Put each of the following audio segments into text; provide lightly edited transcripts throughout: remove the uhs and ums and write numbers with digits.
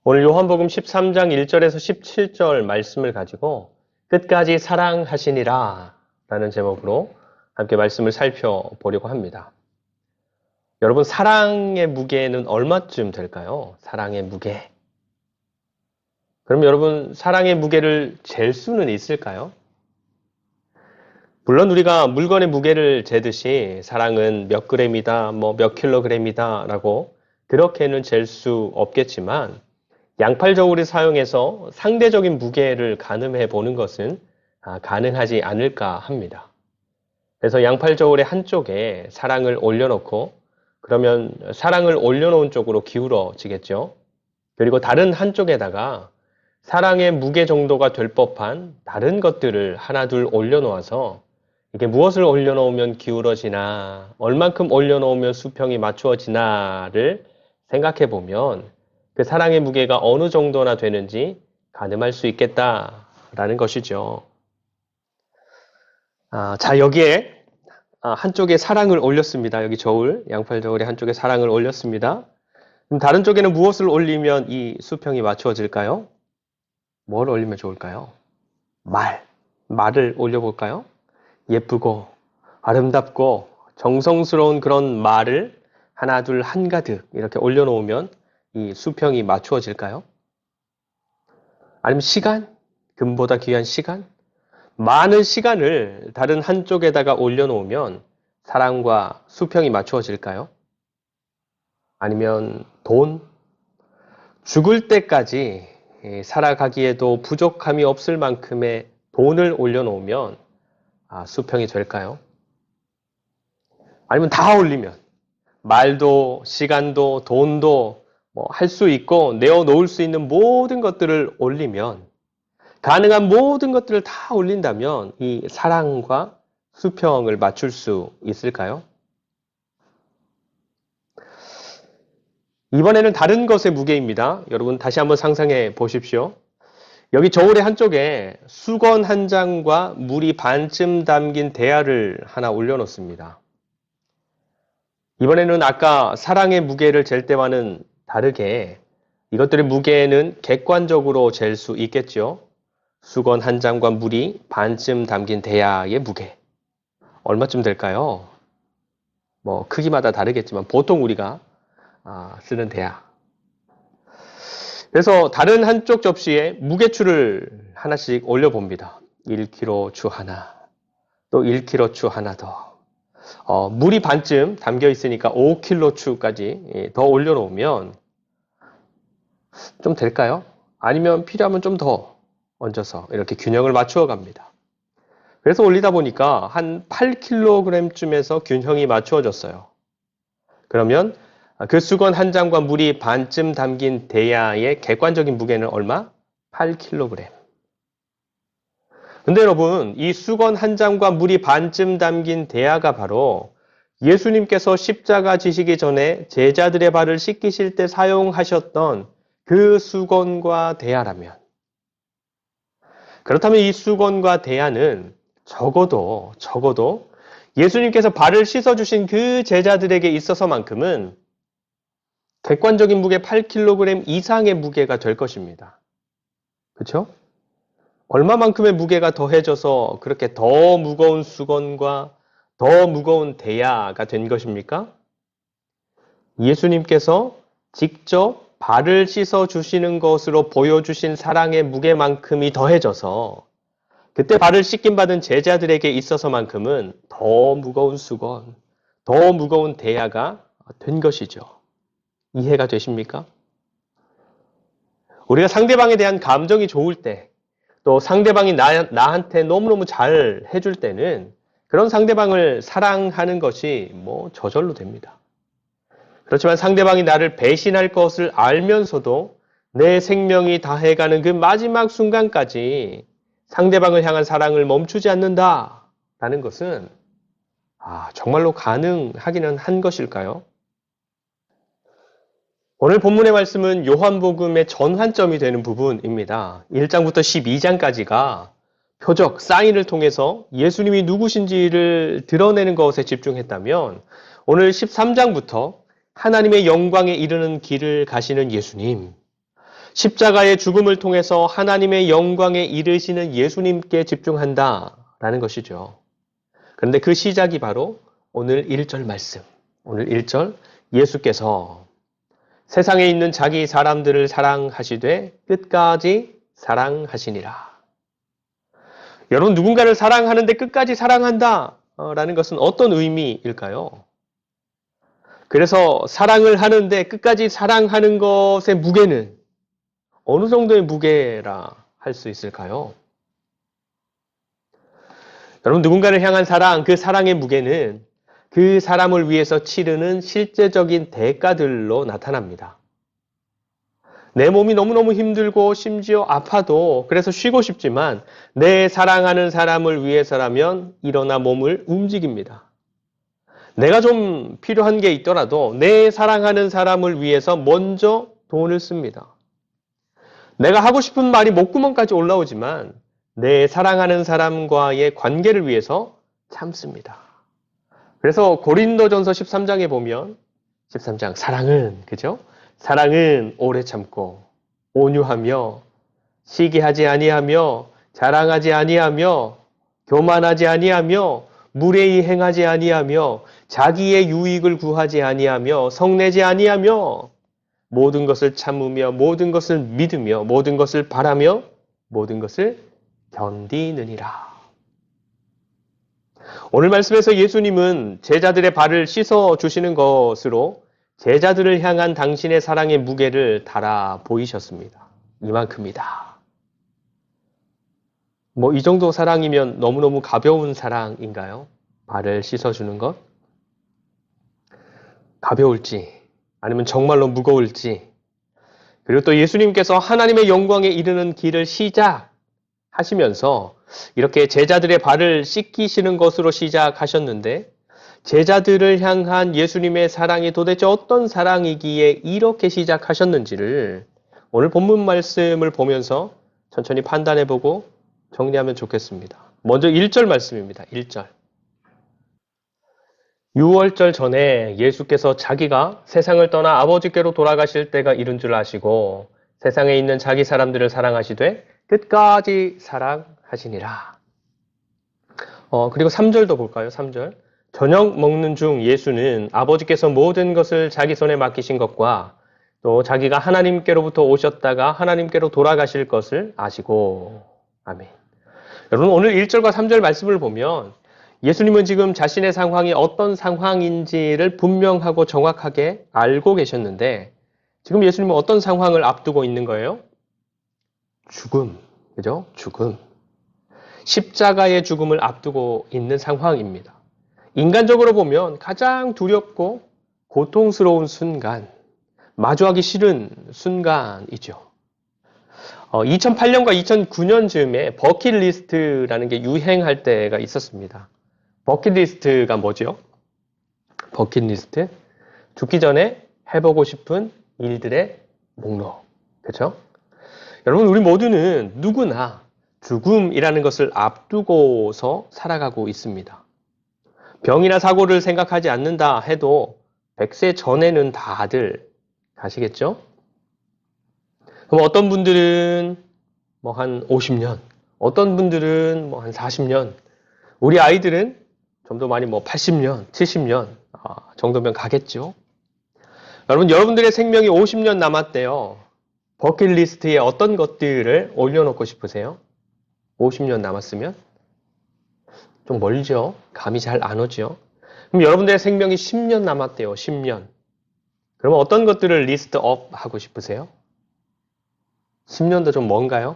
오늘 요한복음 13장 1절에서 17절 말씀을 가지고 끝까지 사랑하시니라 라는 제목으로 함께 말씀을 살펴보려고 합니다. 여러분, 사랑의 무게는 얼마쯤 될까요? 사랑의 무게. 그럼 여러분, 사랑의 무게를 잴 수는 있을까요? 물론 우리가 물건의 무게를 재듯이 사랑은 몇 그램이다, 몇 킬로그램이다 라고 그렇게는 잴 수 없겠지만 양팔 저울을 사용해서 상대적인 무게를 가늠해 보는 것은 가능하지 않을까 합니다. 그래서 양팔 저울의 한쪽에 사랑을 올려놓고 그러면 사랑을 올려놓은 쪽으로 기울어지겠죠. 그리고 다른 한쪽에다가 사랑의 무게 정도가 될 법한 다른 것들을 하나 둘 올려놓아서 이게 무엇을 올려놓으면 기울어지나 얼만큼 올려놓으면 수평이 맞추어지나를 생각해 보면 그 사랑의 무게가 어느 정도나 되는지 가늠할 수 있겠다라는 것이죠. 자, 여기에 한쪽에 사랑을 올렸습니다. 여기 저울, 양팔 저울의 한쪽에 사랑을 올렸습니다. 그럼 다른 쪽에는 무엇을 올리면 이 수평이 맞추어질까요? 뭘 올리면 좋을까요? 말을 올려볼까요? 예쁘고 아름답고 정성스러운 그런 말을 하나 둘 한가득 이렇게 올려놓으면 이 수평이 맞추어질까요? 아니면 시간? 금보다 귀한 시간? 많은 시간을 다른 한쪽에다가 올려놓으면 사랑과 수평이 맞추어질까요? 아니면 돈? 죽을 때까지 살아가기에도 부족함이 없을 만큼의 돈을 올려놓으면 수평이 될까요? 아니면 다 올리면 말도 시간도 돈도 할 수 있고 내어놓을 수 있는 모든 것들을 올리면 가능한 모든 것들을 다 올린다면 이 사랑과 수평을 맞출 수 있을까요? 이번에는 다른 것의 무게입니다. 여러분 다시 한번 상상해 보십시오. 여기 저울의 한쪽에 수건 한 장과 물이 반쯤 담긴 대야를 하나 올려놓습니다. 이번에는 아까 사랑의 무게를 잴 때와는 다르게 이것들의 무게는 객관적으로 잴 수 있겠죠. 수건 한 장과 물이 반쯤 담긴 대야의 무게. 얼마쯤 될까요? 크기마다 다르겠지만 보통 우리가 쓰는 대야. 그래서 다른 한쪽 접시에 무게추를 하나씩 올려봅니다. 1kg 추 하나, 또 1kg 추 하나 더. 물이 반쯤 담겨 있으니까 5kg 추까지 더 올려놓으면 좀 될까요? 아니면 필요하면 좀 더 얹어서 이렇게 균형을 맞추어 갑니다. 그래서 올리다 보니까 한 8kg쯤에서 균형이 맞추어졌어요. 그러면 그 수건 한 장과 물이 반쯤 담긴 대야의 객관적인 무게는 얼마? 8kg. 근데 여러분, 이 수건 한 장과 물이 반쯤 담긴 대야가 바로 예수님께서 십자가 지시기 전에 제자들의 발을 씻기실 때 사용하셨던 그 수건과 대야라면, 그렇다면 이 수건과 대야는 적어도 예수님께서 발을 씻어주신 그 제자들에게 있어서만큼은 객관적인 무게 8kg 이상의 무게가 될 것입니다. 그렇죠? 얼마만큼의 무게가 더해져서 그렇게 더 무거운 수건과 더 무거운 대야가 된 것입니까? 예수님께서 직접 발을 씻어 주시는 것으로 보여주신 사랑의 무게만큼이 더해져서 그때 발을 씻김 받은 제자들에게 있어서만큼은 더 무거운 수건, 더 무거운 대야가 된 것이죠. 이해가 되십니까? 우리가 상대방에 대한 감정이 좋을 때, 또 상대방이 나한테 너무너무 잘 해줄 때는 그런 상대방을 사랑하는 것이 저절로 됩니다. 그렇지만 상대방이 나를 배신할 것을 알면서도 내 생명이 다해가는 그 마지막 순간까지 상대방을 향한 사랑을 멈추지 않는다라는 것은 정말로 가능하기는 한 것일까요? 오늘 본문의 말씀은 요한복음의 전환점이 되는 부분입니다. 1장부터 12장까지가 표적, 사인을 통해서 예수님이 누구신지를 드러내는 것에 집중했다면 오늘 13장부터 하나님의 영광에 이르는 길을 가시는 예수님, 십자가의 죽음을 통해서 하나님의 영광에 이르시는 예수님께 집중한다라는 것이죠. 그런데 그 시작이 바로 오늘 1절 말씀. 오늘 1절 예수께서 세상에 있는 자기 사람들을 사랑하시되 끝까지 사랑하시니라. 여러분, 누군가를 사랑하는데 끝까지 사랑한다 라는 것은 어떤 의미일까요? 그래서 사랑을 하는데 끝까지 사랑하는 것의 무게는 어느 정도의 무게라 할 수 있을까요? 여러분, 누군가를 향한 사랑, 그 사랑의 무게는 그 사람을 위해서 치르는 실제적인 대가들로 나타납니다. 내 몸이 너무너무 힘들고 심지어 아파도 그래서 쉬고 싶지만 내 사랑하는 사람을 위해서라면 일어나 몸을 움직입니다. 내가 좀 필요한 게 있더라도 내 사랑하는 사람을 위해서 먼저 돈을 씁니다. 내가 하고 싶은 말이 목구멍까지 올라오지만 내 사랑하는 사람과의 관계를 위해서 참습니다. 그래서 고린도전서 13장에 보면 13장 사랑은 그죠? 사랑은 오래 참고 온유하며 시기하지 아니하며 자랑하지 아니하며 교만하지 아니하며 무례히 행하지 아니하며 자기의 유익을 구하지 아니하며 성내지 아니하며 모든 것을 참으며 모든 것을 믿으며 모든 것을 바라며 모든 것을 견디느니라. 오늘 말씀에서 예수님은 제자들의 발을 씻어 주시는 것으로 제자들을 향한 당신의 사랑의 무게를 달아 보이셨습니다. 이만큼이다. 이 정도 사랑이면 너무너무 가벼운 사랑인가요? 발을 씻어주는 것? 가벼울지 아니면 정말로 무거울지, 그리고 또 예수님께서 하나님의 영광에 이르는 길을 시작하시면서 이렇게 제자들의 발을 씻기시는 것으로 시작하셨는데 제자들을 향한 예수님의 사랑이 도대체 어떤 사랑이기에 이렇게 시작하셨는지를 오늘 본문 말씀을 보면서 천천히 판단해보고 정리하면 좋겠습니다. 먼저 1절 말씀입니다. 1절. 6월절 전에 예수께서 자기가 세상을 떠나 아버지께로 돌아가실 때가 이른 줄 아시고 세상에 있는 자기 사람들을 사랑하시되 끝까지 사랑하시니라. 그리고 3절도 볼까요? 3절. 저녁 먹는 중 예수는 아버지께서 모든 것을 자기 손에 맡기신 것과 또 자기가 하나님께로부터 오셨다가 하나님께로 돌아가실 것을 아시고. 아멘. 여러분, 오늘 1절과 3절 말씀을 보면 예수님은 지금 자신의 상황이 어떤 상황인지를 분명하고 정확하게 알고 계셨는데 지금 예수님은 어떤 상황을 앞두고 있는 거예요? 죽음. 그죠? 죽음. 십자가의 죽음을 앞두고 있는 상황입니다. 인간적으로 보면 가장 두렵고 고통스러운 순간, 마주하기 싫은 순간이죠. 2008년과 2009년쯤에 버킷리스트라는 게 유행할 때가 있었습니다. 버킷리스트가 뭐죠? 버킷리스트? 죽기 전에 해보고 싶은 일들의 목록. 그렇죠? 여러분, 우리 모두는 누구나 죽음이라는 것을 앞두고서 살아가고 있습니다. 병이나 사고를 생각하지 않는다 해도 100세 전에는 다들 가시겠죠? 그럼 어떤 분들은 한 50년, 어떤 분들은 한 40년, 우리 아이들은 좀 더 많이 80년, 70년 정도면 가겠죠. 여러분, 여러분들의 생명이 50년 남았대요. 버킷리스트에 어떤 것들을 올려놓고 싶으세요? 50년 남았으면? 좀 멀죠? 감이 잘 안 오죠? 그럼 여러분들의 생명이 10년 남았대요. 10년. 그러면 어떤 것들을 리스트업 하고 싶으세요? 10년도 좀 먼가요?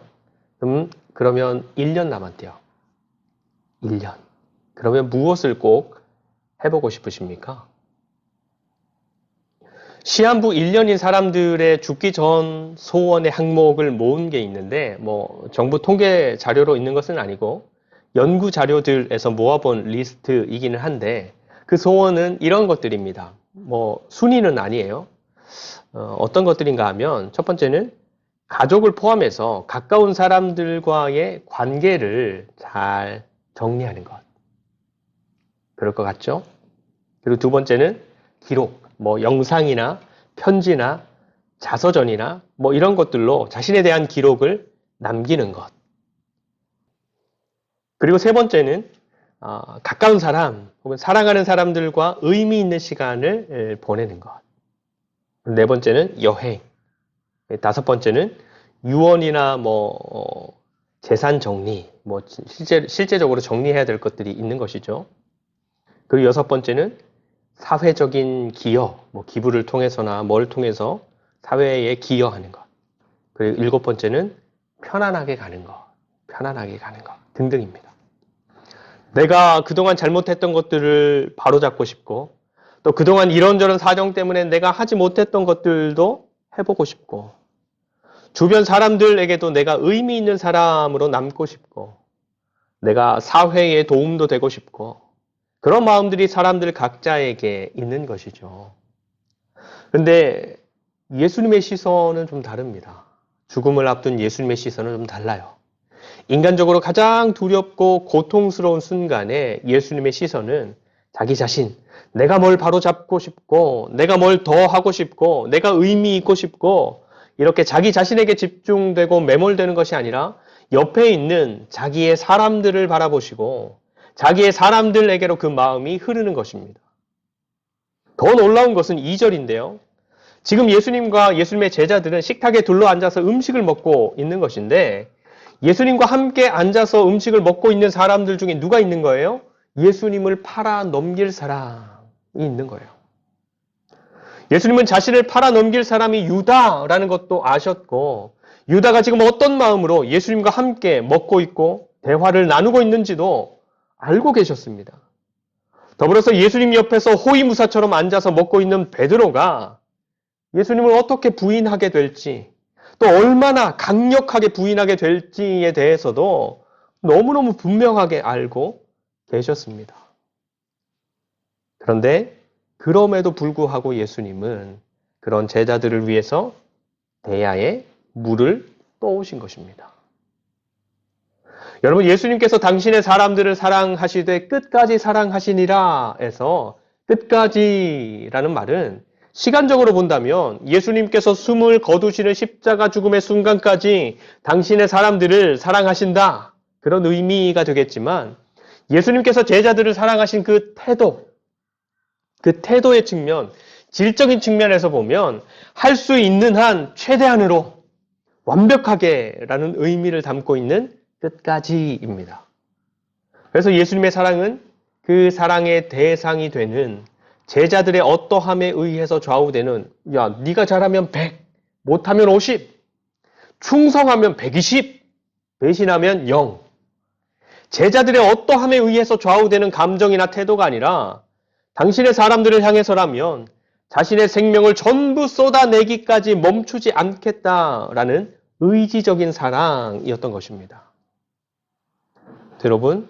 그러면 1년 남았대요. 1년. 그러면 무엇을 꼭 해보고 싶으십니까? 시한부 1년인 사람들의 죽기 전 소원의 항목을 모은 게 있는데 정부 통계 자료로 있는 것은 아니고 연구 자료들에서 모아본 리스트이기는 한데 그 소원은 이런 것들입니다. 순위는 아니에요. 어떤 것들인가 하면 첫 번째는 가족을 포함해서 가까운 사람들과의 관계를 잘 정리하는 것. 그럴 것 같죠? 그리고 두 번째는 기록, 영상이나 편지나 자서전이나 뭐 이런 것들로 자신에 대한 기록을 남기는 것. 그리고 세 번째는 가까운 사람 혹은 사랑하는 사람들과 의미 있는 시간을 보내는 것. 네 번째는 여행. 다섯 번째는 유언이나 재산 정리, 실제적으로 정리해야 될 것들이 있는 것이죠. 그리고 여섯 번째는 사회적인 기여, 기부를 통해서나 뭘 통해서 사회에 기여하는 것. 그리고 일곱 번째는 편안하게 가는 것 등등입니다. 내가 그동안 잘못했던 것들을 바로잡고 싶고, 또 그동안 이런저런 사정 때문에 내가 하지 못했던 것들도 해보고 싶고, 주변 사람들에게도 내가 의미 있는 사람으로 남고 싶고, 내가 사회에 도움도 되고 싶고, 그런 마음들이 사람들 각자에게 있는 것이죠. 근데 예수님의 시선은 좀 다릅니다. 죽음을 앞둔 예수님의 시선은 좀 달라요. 인간적으로 가장 두렵고 고통스러운 순간에 예수님의 시선은 자기 자신, 내가 뭘 바로잡고 싶고, 내가 뭘 더 하고 싶고, 내가 의미 있고 싶고, 이렇게 자기 자신에게 집중되고 매몰되는 것이 아니라 옆에 있는 자기의 사람들을 바라보시고 자기의 사람들에게로 그 마음이 흐르는 것입니다. 더 놀라운 것은 2절인데요. 지금 예수님과 예수님의 제자들은 식탁에 둘러앉아서 음식을 먹고 있는 것인데 예수님과 함께 앉아서 음식을 먹고 있는 사람들 중에 누가 있는 거예요? 예수님을 팔아 넘길 사람이 있는 거예요. 예수님은 자신을 팔아 넘길 사람이 유다라는 것도 아셨고 유다가 지금 어떤 마음으로 예수님과 함께 먹고 있고 대화를 나누고 있는지도 알고 계셨습니다. 더불어서 예수님 옆에서 호위무사처럼 앉아서 먹고 있는 베드로가 예수님을 어떻게 부인하게 될지 또 얼마나 강력하게 부인하게 될지에 대해서도 너무너무 분명하게 알고 계셨습니다. 그런데 그럼에도 불구하고 예수님은 그런 제자들을 위해서 대야에 물을 떠오신 것입니다. 여러분, 예수님께서 당신의 사람들을 사랑하시되 끝까지 사랑하시니라 해서 끝까지라는 말은 시간적으로 본다면 예수님께서 숨을 거두시는 십자가 죽음의 순간까지 당신의 사람들을 사랑하신다. 그런 의미가 되겠지만 예수님께서 제자들을 사랑하신 그 태도의 측면, 질적인 측면에서 보면 할 수 있는 한 최대한으로 완벽하게라는 의미를 담고 있는 끝까지입니다. 그래서 예수님의 사랑은 그 사랑의 대상이 되는 제자들의 어떠함에 의해서 좌우되는 야, 네가 잘하면 100, 못하면 50, 충성하면 120, 배신하면 0. 제자들의 어떠함에 의해서 좌우되는 감정이나 태도가 아니라 당신의 사람들을 향해서라면 자신의 생명을 전부 쏟아내기까지 멈추지 않겠다라는 의지적인 사랑이었던 것입니다. 여러분,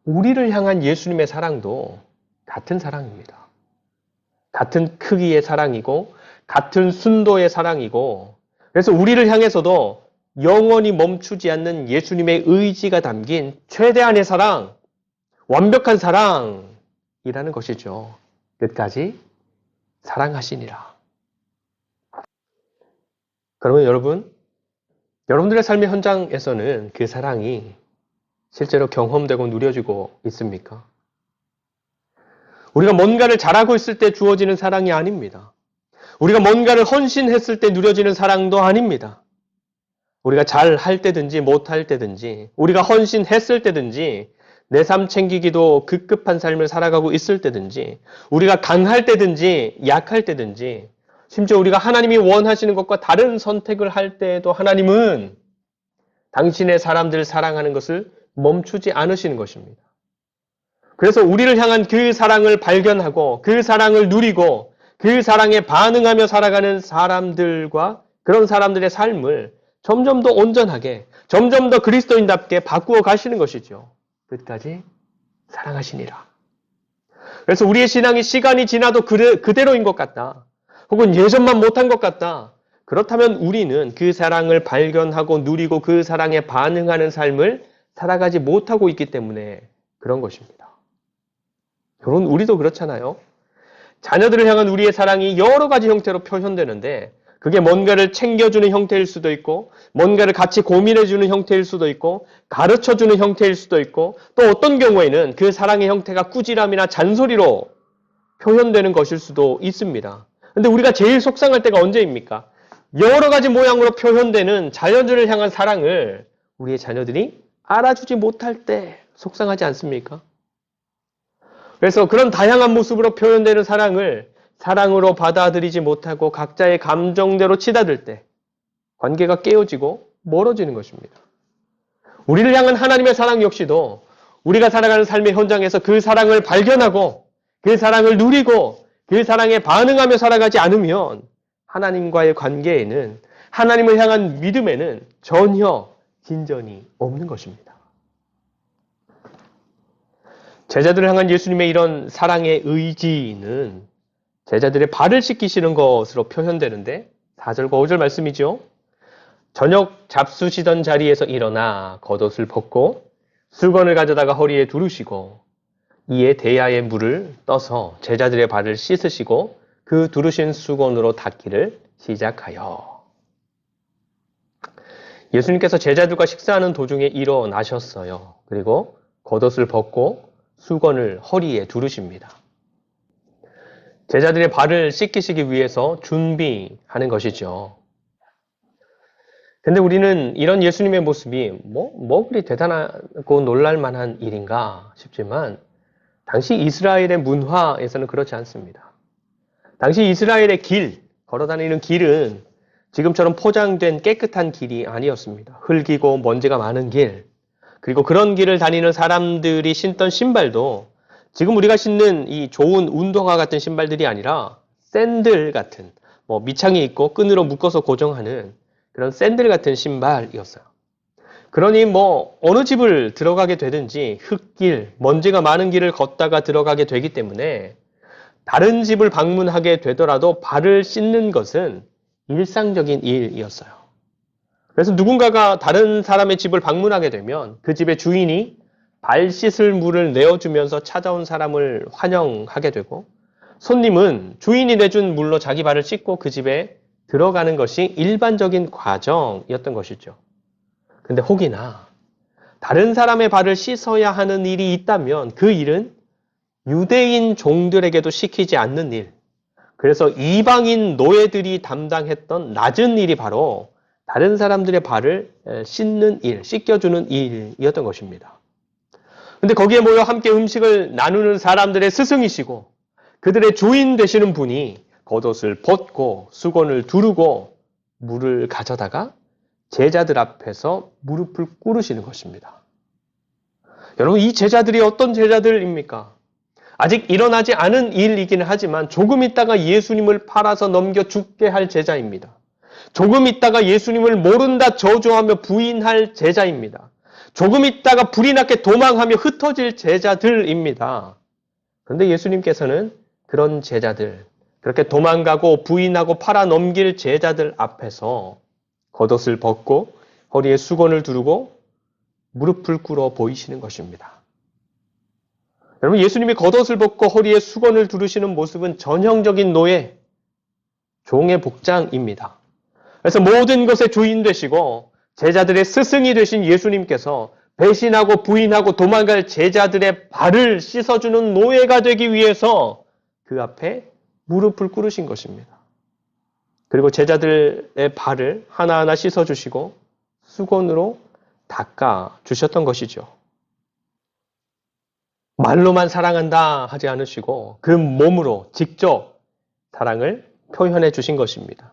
우리를 향한 예수님의 사랑도 같은 사랑입니다. 같은 크기의 사랑이고 같은 순도의 사랑이고 그래서 우리를 향해서도 영원히 멈추지 않는 예수님의 의지가 담긴 최대한의 사랑, 완벽한 사랑이라는 것이죠. 끝까지 사랑하시니라. 그러면 여러분들의 삶의 현장에서는 그 사랑이 실제로 경험되고 누려지고 있습니까? 우리가 뭔가를 잘하고 있을 때 주어지는 사랑이 아닙니다. 우리가 뭔가를 헌신했을 때 누려지는 사랑도 아닙니다. 우리가 잘할 때든지 못할 때든지 우리가 헌신했을 때든지 내 삶 챙기기도 급급한 삶을 살아가고 있을 때든지 우리가 강할 때든지 약할 때든지 심지어 우리가 하나님이 원하시는 것과 다른 선택을 할 때에도 하나님은 당신의 사람들을 사랑하는 것을 멈추지 않으시는 것입니다. 그래서 우리를 향한 그 사랑을 발견하고 그 사랑을 누리고 그 사랑에 반응하며 살아가는 사람들과 그런 사람들의 삶을 점점 더 온전하게, 점점 더 그리스도인답게 바꾸어 가시는 것이죠. 끝까지 사랑하시니라. 그래서 우리의 신앙이 시간이 지나도 그대로인 것 같다. 혹은 예전만 못한 것 같다. 그렇다면 우리는 그 사랑을 발견하고 누리고 그 사랑에 반응하는 삶을 살아가지 못하고 있기 때문에 그런 것입니다. 여러분, 우리도 그렇잖아요. 자녀들을 향한 우리의 사랑이 여러 가지 형태로 표현되는데 그게 뭔가를 챙겨주는 형태일 수도 있고, 뭔가를 같이 고민해주는 형태일 수도 있고, 가르쳐주는 형태일 수도 있고, 또 어떤 경우에는 그 사랑의 형태가 꾸지람이나 잔소리로 표현되는 것일 수도 있습니다. 근데 우리가 제일 속상할 때가 언제입니까? 여러 가지 모양으로 표현되는 자녀들을 향한 사랑을 우리의 자녀들이 알아주지 못할 때 속상하지 않습니까? 그래서 그런 다양한 모습으로 표현되는 사랑을 사랑으로 받아들이지 못하고 각자의 감정대로 치닫을 때 관계가 깨어지고 멀어지는 것입니다. 우리를 향한 하나님의 사랑 역시도 우리가 살아가는 삶의 현장에서 그 사랑을 발견하고 그 사랑을 누리고 그 사랑에 반응하며 살아가지 않으면 하나님과의 관계에는, 하나님을 향한 믿음에는 전혀 진전이 없는 것입니다. 제자들을 향한 예수님의 이런 사랑의 의지는 제자들의 발을 씻기시는 것으로 표현되는데 4절과 5절 말씀이죠. 저녁 잡수시던 자리에서 일어나 겉옷을 벗고 수건을 가져다가 허리에 두르시고 이에 대야의 물을 떠서 제자들의 발을 씻으시고 그 두르신 수건으로 닦기를 시작하여. 예수님께서 제자들과 식사하는 도중에 일어나셨어요. 그리고 겉옷을 벗고 수건을 허리에 두르십니다. 제자들의 발을 씻기시기 위해서 준비하는 것이죠. 근데 우리는 이런 예수님의 모습이 뭐 그리 대단하고 놀랄만한 일인가 싶지만 당시 이스라엘의 문화에서는 그렇지 않습니다. 당시 이스라엘의 길, 걸어다니는 길은 지금처럼 포장된 깨끗한 길이 아니었습니다. 흙이고 먼지가 많은 길, 그리고 그런 길을 다니는 사람들이 신던 신발도 지금 우리가 신는 이 좋은 운동화 같은 신발들이 아니라 샌들 같은, 밑창이 있고 끈으로 묶어서 고정하는 그런 샌들 같은 신발이었어요. 그러니 어느 집을 들어가게 되든지 흙길, 먼지가 많은 길을 걷다가 들어가게 되기 때문에 다른 집을 방문하게 되더라도 발을 씻는 것은 일상적인 일이었어요. 그래서 누군가가 다른 사람의 집을 방문하게 되면 그 집의 주인이 발 씻을 물을 내어주면서 찾아온 사람을 환영하게 되고, 손님은 주인이 내준 물로 자기 발을 씻고 그 집에 들어가는 것이 일반적인 과정이었던 것이죠. 근데 혹이나 다른 사람의 발을 씻어야 하는 일이 있다면 그 일은 유대인 종들에게도 시키지 않는 일, 그래서 이방인 노예들이 담당했던 낮은 일이 바로 다른 사람들의 발을 씻는 일, 씻겨주는 일이었던 것입니다. 근데 거기에 모여 함께 음식을 나누는 사람들의 스승이시고 그들의 주인 되시는 분이 겉옷을 벗고 수건을 두르고 물을 가져다가 제자들 앞에서 무릎을 꿇으시는 것입니다. 여러분, 이 제자들이 어떤 제자들입니까? 아직 일어나지 않은 일이기는 하지만 조금 있다가 예수님을 팔아서 넘겨 죽게 할 제자입니다. 조금 있다가 예수님을 모른다 저주하며 부인할 제자입니다. 조금 있다가 불이 나게 도망하며 흩어질 제자들입니다. 그런데 예수님께서는 그런 제자들, 그렇게 도망가고 부인하고 팔아 넘길 제자들 앞에서 겉옷을 벗고 허리에 수건을 두르고 무릎을 꿇어 보이시는 것입니다. 여러분, 예수님이 겉옷을 벗고 허리에 수건을 두르시는 모습은 전형적인 노예, 종의 복장입니다. 그래서 모든 것의 주인 되시고 제자들의 스승이 되신 예수님께서 배신하고 부인하고 도망갈 제자들의 발을 씻어주는 노예가 되기 위해서 그 앞에 무릎을 꿇으신 것입니다. 그리고 제자들의 발을 하나하나 씻어주시고 수건으로 닦아주셨던 것이죠. 말로만 사랑한다 하지 않으시고 그 몸으로 직접 사랑을 표현해 주신 것입니다.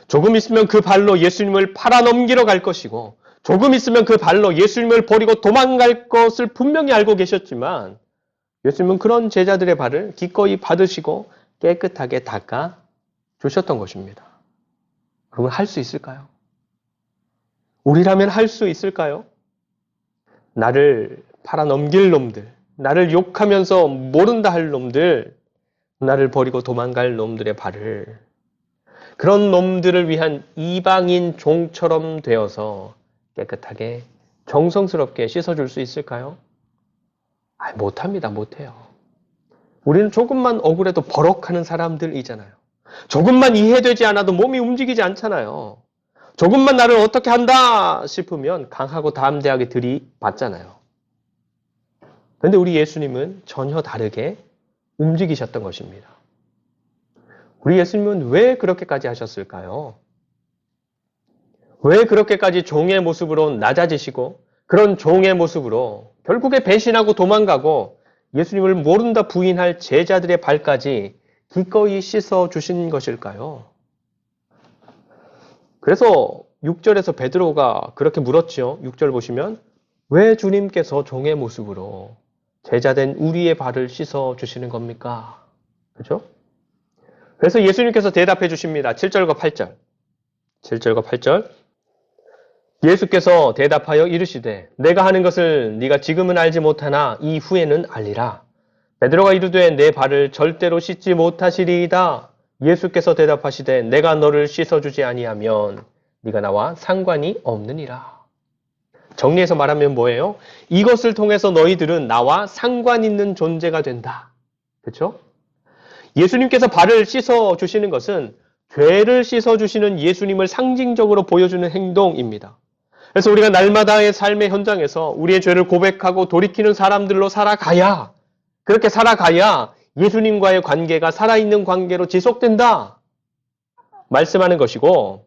조금 있으면 그 발로 예수님을 팔아넘기러 갈 것이고 조금 있으면 그 발로 예수님을 버리고 도망갈 것을 분명히 알고 계셨지만 예수님은 그런 제자들의 발을 기꺼이 받으시고 깨끗하게 닦아 주셨던 것입니다. 여러분, 할 수 있을까요? 우리라면 할 수 있을까요? 나를 팔아넘길 놈들, 나를 욕하면서 모른다 할 놈들, 나를 버리고 도망갈 놈들의 발을, 그런 놈들을 위한 이방인 종처럼 되어서 깨끗하게 정성스럽게 씻어줄 수 있을까요? 못합니다. 못해요. 우리는 조금만 억울해도 버럭하는 사람들이잖아요. 조금만 이해되지 않아도 몸이 움직이지 않잖아요. 조금만 나를 어떻게 한다 싶으면 강하고 담대하게 들이받잖아요. 그런데 우리 예수님은 전혀 다르게 움직이셨던 것입니다. 우리 예수님은 왜 그렇게까지 하셨을까요? 왜 그렇게까지 종의 모습으로 낮아지시고 그런 종의 모습으로 결국에 배신하고 도망가고 예수님을 모른다 부인할 제자들의 발까지 기꺼이 씻어 주신 것일까요? 그래서 6절에서 베드로가 그렇게 물었죠. 6절 보시면 왜 주님께서 종의 모습으로 제자된 우리의 발을 씻어 주시는 겁니까? 그렇죠? 그래서 예수님께서 대답해 주십니다. 7절과 8절. 7절과 8절. 예수께서 대답하여 이르시되 내가 하는 것을 네가 지금은 알지 못하나 이후에는 알리라. 베드로가 이르되 내 발을 절대로 씻지 못하시리이다. 예수께서 대답하시되 내가 너를 씻어주지 아니하면 네가 나와 상관이 없느니라. 정리해서 말하면 뭐예요? 이것을 통해서 너희들은 나와 상관 있는 존재가 된다. 그렇죠? 예수님께서 발을 씻어주시는 것은 죄를 씻어주시는 예수님을 상징적으로 보여주는 행동입니다. 그래서 우리가 날마다의 삶의 현장에서 우리의 죄를 고백하고 돌이키는 사람들로 살아가야, 그렇게 살아가야 예수님과의 관계가 살아있는 관계로 지속된다 말씀하는 것이고,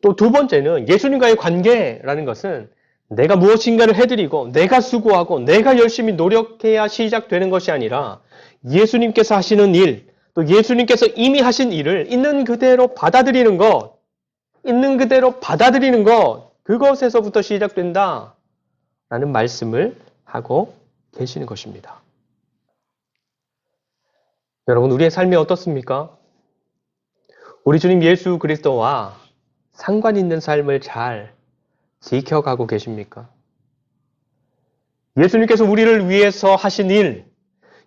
또 두 번째는 예수님과의 관계라는 것은 내가 무엇인가를 해드리고 내가 수고하고 내가 열심히 노력해야 시작되는 것이 아니라 예수님께서 하시는 일, 또 예수님께서 이미 하신 일을 있는 그대로 받아들이는 것, 있는 그대로 받아들이는 것, 그것에서부터 시작된다 라는 말씀을 하고 계시는 것입니다. 여러분, 우리의 삶이 어떻습니까? 우리 주님 예수 그리스도와 상관 있는 삶을 잘 지켜가고 계십니까? 예수님께서 우리를 위해서 하신 일,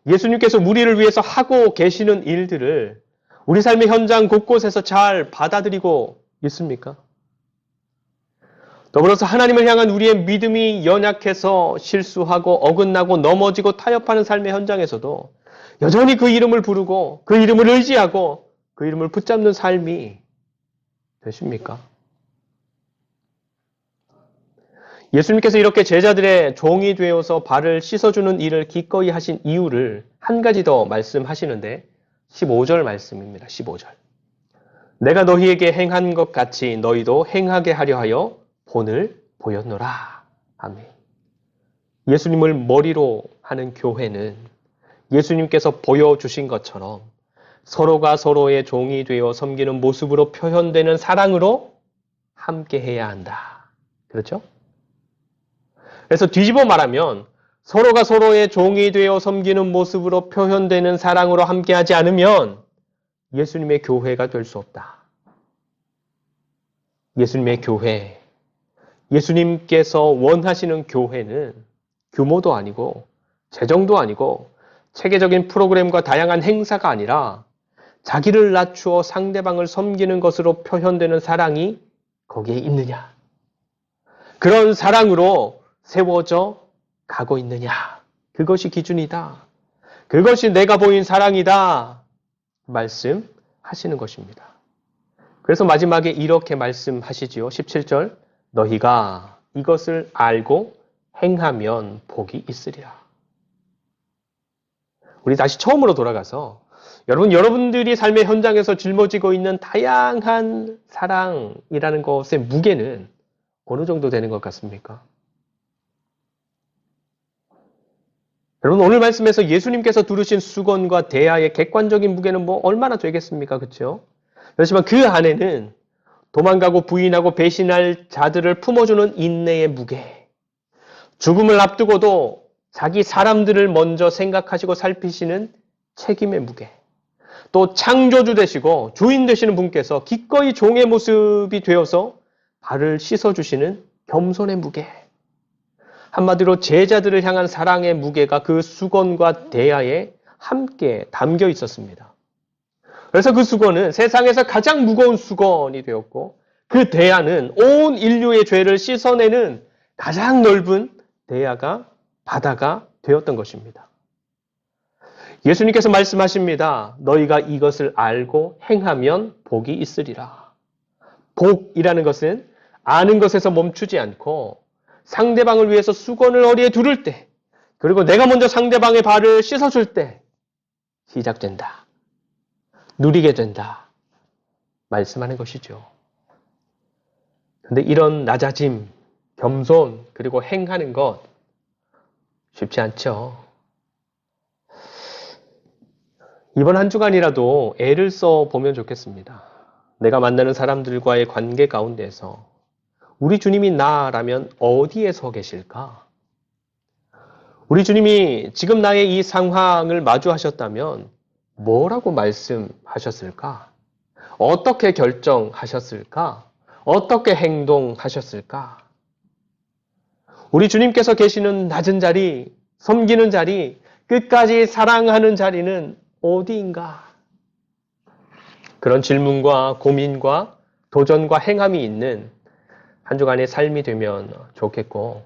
예수님께서 우리를 위해서 하고 계시는 일들을 우리 삶의 현장 곳곳에서 잘 받아들이고 있습니까? 더불어서 하나님을 향한 우리의 믿음이 연약해서 실수하고 어긋나고 넘어지고 타협하는 삶의 현장에서도 여전히 그 이름을 부르고 그 이름을 의지하고 그 이름을 붙잡는 삶이 되십니까? 예수님께서 이렇게 제자들의 종이 되어서 발을 씻어주는 일을 기꺼이 하신 이유를 한 가지 더 말씀하시는데 15절 말씀입니다. 15절. 내가 너희에게 행한 것 같이 너희도 행하게 하려 하여 본을 보였노라. 아멘. 예수님을 머리로 하는 교회는 예수님께서 보여주신 것처럼 서로가 서로의 종이 되어 섬기는 모습으로 표현되는 사랑으로 함께해야 한다. 그렇죠? 그래서 뒤집어 말하면 서로가 서로의 종이 되어 섬기는 모습으로 표현되는 사랑으로 함께하지 않으면 예수님의 교회가 될 수 없다. 예수님의 교회, 예수님께서 원하시는 교회는 규모도 아니고 재정도 아니고 체계적인 프로그램과 다양한 행사가 아니라 자기를 낮추어 상대방을 섬기는 것으로 표현되는 사랑이 거기에 있느냐. 그런 사랑으로 세워져 가고 있느냐. 그것이 기준이다. 그것이 내가 보인 사랑이다. 말씀하시는 것입니다. 그래서 마지막에 이렇게 말씀하시지요. 17절. 너희가 이것을 알고 행하면 복이 있으리라. 우리 다시 처음으로 돌아가서 여러분들이 삶의 현장에서 짊어지고 있는 다양한 사랑이라는 것의 무게는 어느 정도 되는 것 같습니까? 여러분, 오늘 말씀에서 예수님께서 두르신 수건과 대야의 객관적인 무게는 얼마나 되겠습니까? 그렇죠? 그렇지만 그 안에는 도망가고 부인하고 배신할 자들을 품어주는 인내의 무게, 죽음을 앞두고도 자기 사람들을 먼저 생각하시고 살피시는 책임의 무게, 또 창조주 되시고 주인 되시는 분께서 기꺼이 종의 모습이 되어서 발을 씻어주시는 겸손의 무게, 한마디로 제자들을 향한 사랑의 무게가 그 수건과 대야에 함께 담겨 있었습니다. 그래서 그 수건은 세상에서 가장 무거운 수건이 되었고 그 대야는 온 인류의 죄를 씻어내는 가장 넓은 대야가 바다가 되었던 것입니다. 예수님께서 말씀하십니다. 너희가 이것을 알고 행하면 복이 있으리라. 복이라는 것은 아는 것에서 멈추지 않고 상대방을 위해서 수건을 허리에 두를 때, 그리고 내가 먼저 상대방의 발을 씻어줄 때 시작된다. 누리게 된다. 말씀하는 것이죠. 그런데 이런 낮아짐, 겸손, 그리고 행하는 것 쉽지 않죠. 이번 한 주간이라도 애를 써보면 좋겠습니다. 내가 만나는 사람들과의 관계 가운데서 우리 주님이 나라면 어디에 서 계실까? 우리 주님이 지금 나의 이 상황을 마주하셨다면 뭐라고 말씀하셨을까? 어떻게 결정하셨을까? 어떻게 행동하셨을까? 우리 주님께서 계시는 낮은 자리, 섬기는 자리, 끝까지 사랑하는 자리는 어디인가? 그런 질문과 고민과 도전과 행함이 있는 한 주간의 삶이 되면 좋겠고,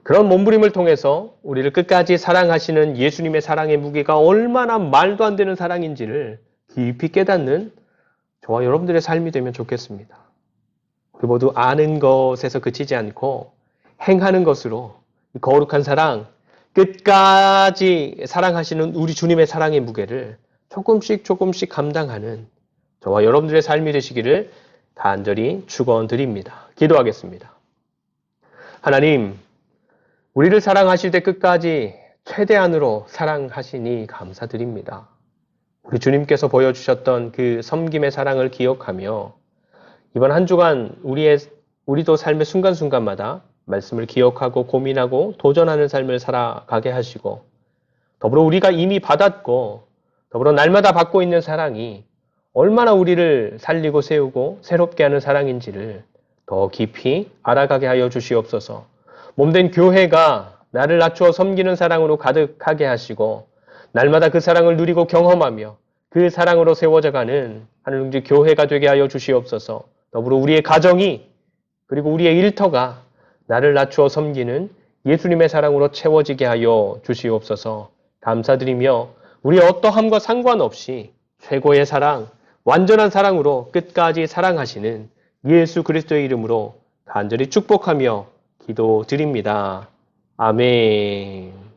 그런 몸부림을 통해서 우리를 끝까지 사랑하시는 예수님의 사랑의 무게가 얼마나 말도 안 되는 사랑인지를 깊이 깨닫는 저와 여러분들의 삶이 되면 좋겠습니다. 우리 모두 아는 것에서 그치지 않고 행하는 것으로 거룩한 사랑, 끝까지 사랑하시는 우리 주님의 사랑의 무게를 조금씩 감당하는 저와 여러분들의 삶이 되시기를 간절히 축원드립니다. 기도하겠습니다. 하나님, 우리를 사랑하실 때 끝까지 최대한으로 사랑하시니 감사드립니다. 우리 주님께서 보여주셨던 그 섬김의 사랑을 기억하며 이번 한 주간 우리도 삶의 순간순간마다 말씀을 기억하고 고민하고 도전하는 삶을 살아가게 하시고, 더불어 우리가 이미 받았고 더불어 날마다 받고 있는 사랑이 얼마나 우리를 살리고 세우고 새롭게 하는 사랑인지를 더 깊이 알아가게 하여 주시옵소서. 몸된 교회가 나를 낮추어 섬기는 사랑으로 가득하게 하시고 날마다 그 사랑을 누리고 경험하며 그 사랑으로 세워져가는 하늘중지 교회가 되게 하여 주시옵소서. 더불어 우리의 가정이 그리고 우리의 일터가 나를 낮추어 섬기는 예수님의 사랑으로 채워지게 하여 주시옵소서. 감사드리며 우리 어떠함과 상관없이 최고의 사랑, 완전한 사랑으로 끝까지 사랑하시는 예수 그리스도의 이름으로 간절히 축복하며 기도드립니다. 아멘.